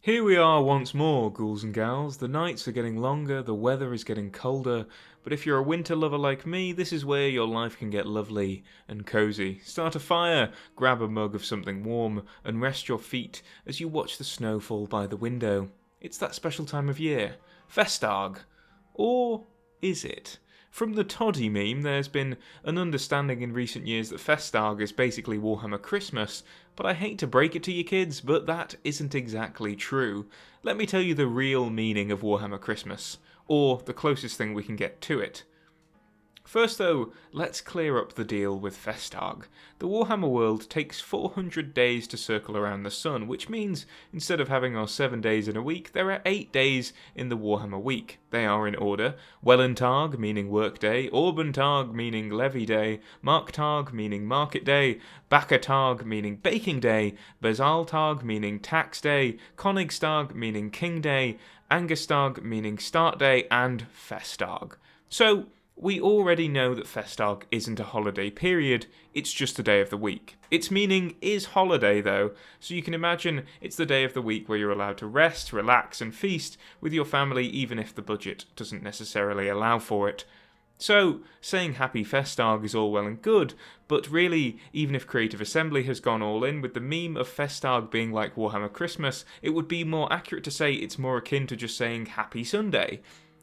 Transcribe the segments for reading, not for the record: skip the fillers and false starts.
Here we are once more, ghouls and gals. The nights are getting longer, the weather is getting colder, but if you're a winter lover like me, this is where your life can get lovely and cozy. Start a fire, grab a mug of something warm, and rest your feet as you watch the snow fall by the window. It's that special time of year. Festag. Or is it? From the Toddy meme, there's been an understanding in recent years that Festag is basically Warhammer Christmas, but I hate to break it to you kids, but that isn't exactly true. Let me tell you the real meaning of Warhammer Christmas, or the closest thing we can get to it. First though, let's clear up the deal with Festag. The Warhammer world takes 400 days to circle around the sun, which means instead of having our 7 days in a week, there are 8 days in the Warhammer week. They are in order: Wellentag, meaning workday; Orbentag, meaning levy day; Marktag, meaning market day; Bakkertag, meaning baking day; Besaltag, meaning tax day; Konigstag, meaning king day; Angestag, meaning start day; and Festag. So, we already know that Festag isn't a holiday period, it's just a day of the week. Its meaning is holiday though, so you can imagine it's the day of the week where you're allowed to rest, relax and feast with your family even if the budget doesn't necessarily allow for it. So, saying Happy Festag is all well and good, but really, even if Creative Assembly has gone all in with the meme of Festag being like Warhammer Christmas, it would be more accurate to say it's more akin to just saying Happy Sunday.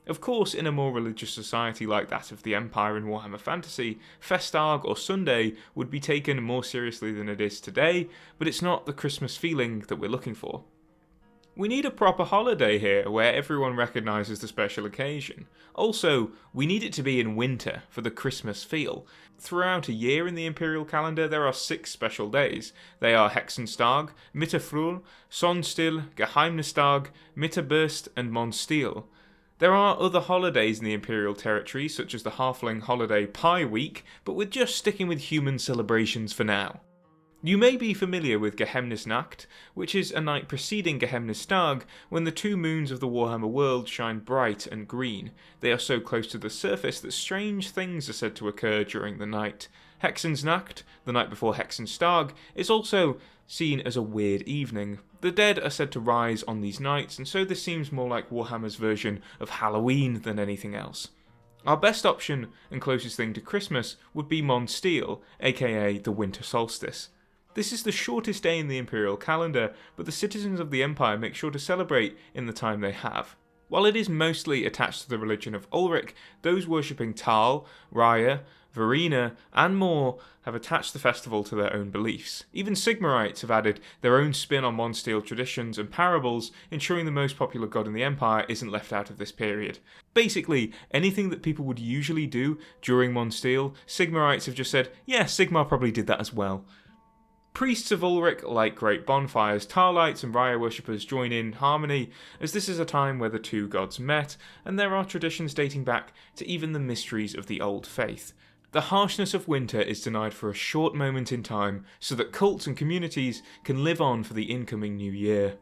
Of course, in a more religious society like that of the Empire in Warhammer Fantasy, Festag or Sunday would be taken more seriously than it is today, but it's not the Christmas feeling that we're looking for. We need a proper holiday here where everyone recognises the special occasion. Also, we need it to be in winter for the Christmas feel. Throughout a year in the Imperial calendar there are 6 special days. They are Hexenstag, Mittefrüh, Sonnstill, Geheimnistag, Mitterburst and Monstiel. There are other holidays in the Imperial territory, such as the Halfling holiday Pie Week, but we're just sticking with human celebrations for now. You may be familiar with Geheimnisnacht, which is a night preceding Geheimnistag, when the 2 moons of the Warhammer world shine bright and green. They are so close to the surface that strange things are said to occur during the night. Hexensnacht, the night before Hexenstag, is also seen as a weird evening. The dead are said to rise on these nights, and so this seems more like Warhammer's version of Halloween than anything else. Our best option and closest thing to Christmas would be Monstiel, aka the winter solstice. This is the shortest day in the Imperial calendar, but the citizens of the Empire make sure to celebrate in the time they have. While it is mostly attached to the religion of Ulrich, those worshipping Tal, Raya, Verena, and more have attached the festival to their own beliefs. Even Sigmarites have added their own spin on Monstiel traditions and parables, ensuring the most popular god in the Empire isn't left out of this period. Basically, anything that people would usually do during Monstiel, Sigmarites have just said, yeah, Sigmar probably did that as well. Priests of Ulrich light great bonfires, Tarlites and Raya worshippers join in harmony, as this is a time where the 2 gods met, and there are traditions dating back to even the mysteries of the old faith. The harshness of winter is denied for a short moment in time, so that cults and communities can live on for the incoming new year.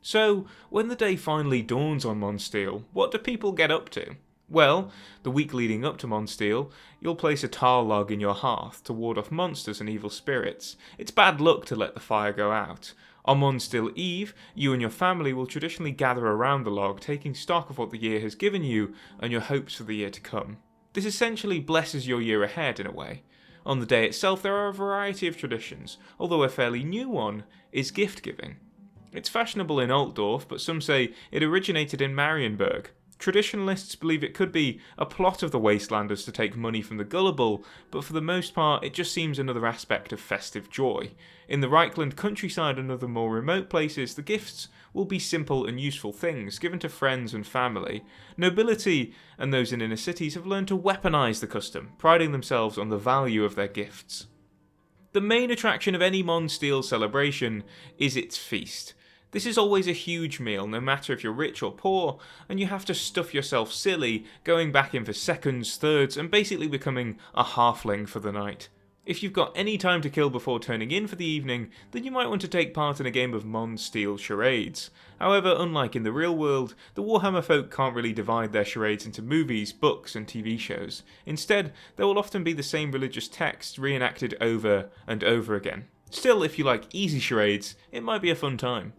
So, when the day finally dawns on Monstiel, what do people get up to? Well, the week leading up to Monstiel, you'll place a tar log in your hearth to ward off monsters and evil spirits. It's bad luck to let the fire go out. On Monstiel Eve, you and your family will traditionally gather around the log, taking stock of what the year has given you and your hopes for the year to come. This essentially blesses your year ahead in a way. On the day itself there are a variety of traditions, although a fairly new one is gift giving. It's fashionable in Altdorf, but some say it originated in Marienburg. Traditionalists believe it could be a plot of the Wastelanders to take money from the gullible, but for the most part it just seems another aspect of festive joy. In the Reichland countryside and other more remote places, the gifts will be simple and useful things given to friends and family. Nobility and those in inner cities have learned to weaponise the custom, priding themselves on the value of their gifts. The main attraction of any Monstiel celebration is its feast. This is always a huge meal, no matter if you're rich or poor, and you have to stuff yourself silly, going back in for seconds, thirds, and basically becoming a halfling for the night. If you've got any time to kill before turning in for the evening, then you might want to take part in a game of Monstiel charades. However, unlike in the real world, the Warhammer folk can't really divide their charades into movies, books, and TV shows. Instead, there will often be the same religious text reenacted over and over again. Still, if you like easy charades, it might be a fun time.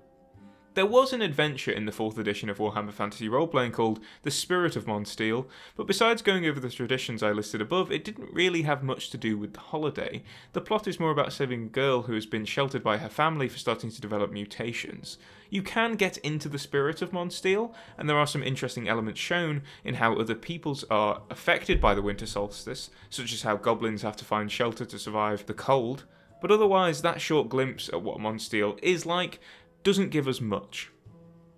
There was an adventure in the 4th edition of Warhammer Fantasy Roleplaying called The Spirit of Monstiel, but besides going over the traditions I listed above, it didn't really have much to do with the holiday. The plot is more about saving a girl who has been sheltered by her family for starting to develop mutations. You can get into the spirit of Monstiel, and there are some interesting elements shown in how other peoples are affected by the winter solstice, such as how goblins have to find shelter to survive the cold, but otherwise that short glimpse at what Monstiel is like doesn't give us much.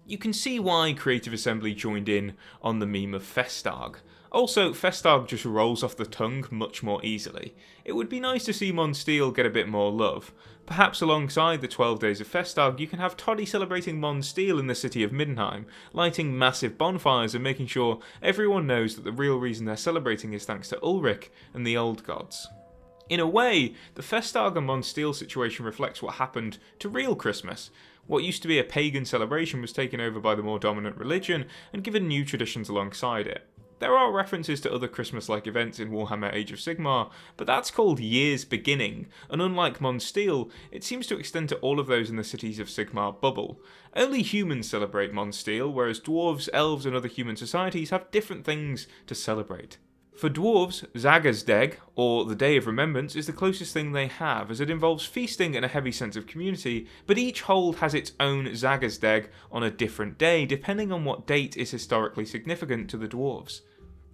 You can see why Creative Assembly joined in on the meme of Festag. Also, Festag just rolls off the tongue much more easily. It would be nice to see Monstiel get a bit more love. Perhaps alongside the 12 days of Festag, you can have Toddy celebrating Monstiel in the city of Middenheim, lighting massive bonfires and making sure everyone knows that the real reason they're celebrating is thanks to Ulrich and the old gods. In a way, the Festag and Monstiel situation reflects what happened to real Christmas. What used to be a pagan celebration was taken over by the more dominant religion and given new traditions alongside it. There are references to other Christmas-like events in Warhammer Age of Sigmar, but that's called Year's Beginning, and unlike Monstiel, it seems to extend to all of those in the cities of Sigmar bubble. Only humans celebrate Monstiel, whereas dwarves, elves and other human societies have different things to celebrate. For dwarves, Zagarsdag, or the Day of Remembrance, is the closest thing they have, as it involves feasting and a heavy sense of community, but each hold has its own Zagarsdag on a different day, depending on what date is historically significant to the dwarves.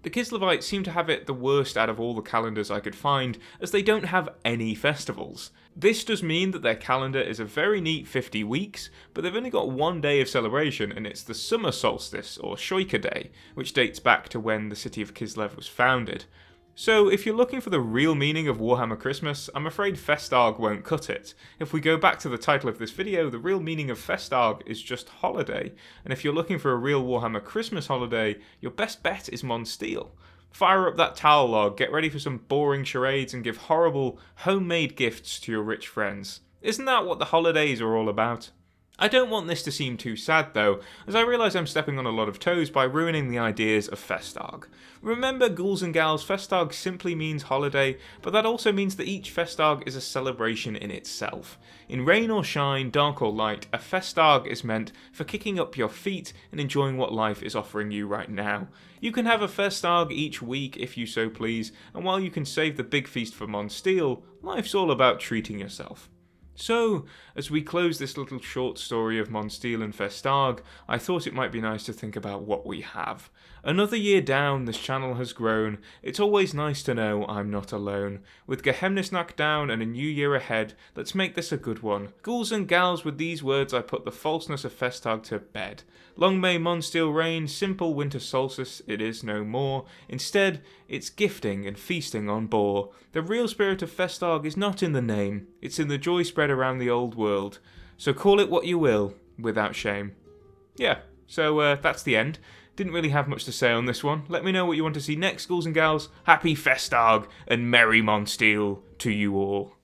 The Kislevites seem to have it the worst out of all the calendars I could find, as they don't have any festivals. This does mean that their calendar is a very neat 50 weeks, but they've only got one day of celebration, and it's the summer solstice, or Shoika Day, which dates back to when the city of Kislev was founded. So if you're looking for the real meaning of Warhammer Christmas, I'm afraid Festag won't cut it. If we go back to the title of this video, the real meaning of Festag is just holiday, and if you're looking for a real Warhammer Christmas holiday, your best bet is Monstiel. Fire up that towel log, get ready for some boring charades, and give horrible, homemade gifts to your rich friends. Isn't that what the holidays are all about? I don't want this to seem too sad though, as I realise I'm stepping on a lot of toes by ruining the ideas of Festag. Remember, ghouls and gals, Festag simply means holiday, but that also means that each Festag is a celebration in itself. In rain or shine, dark or light, a Festag is meant for kicking up your feet and enjoying what life is offering you right now. You can have a Festag each week if you so please, and while you can save the big feast for Monstiel, life's all about treating yourself. So, as we close this little short story of Monstiel and Festag, I thought it might be nice to think about what we have. Another year down, this channel has grown. It's always nice to know I'm not alone. With Geheimnisnacht down and a new year ahead, let's make this a good one. Ghouls and gals, with these words I put the falseness of Festag to bed. Long may Monstiel reign, simple winter solstice it is no more. Instead, it's gifting and feasting on boar. The real spirit of Festag is not in the name, it's in the joy spread around the old world. So call it what you will, without shame. Yeah, so that's the end. Didn't really have much to say on this one. Let me know what you want to see next, ghouls and gals. Happy Festag and Merry Monstiel to you all.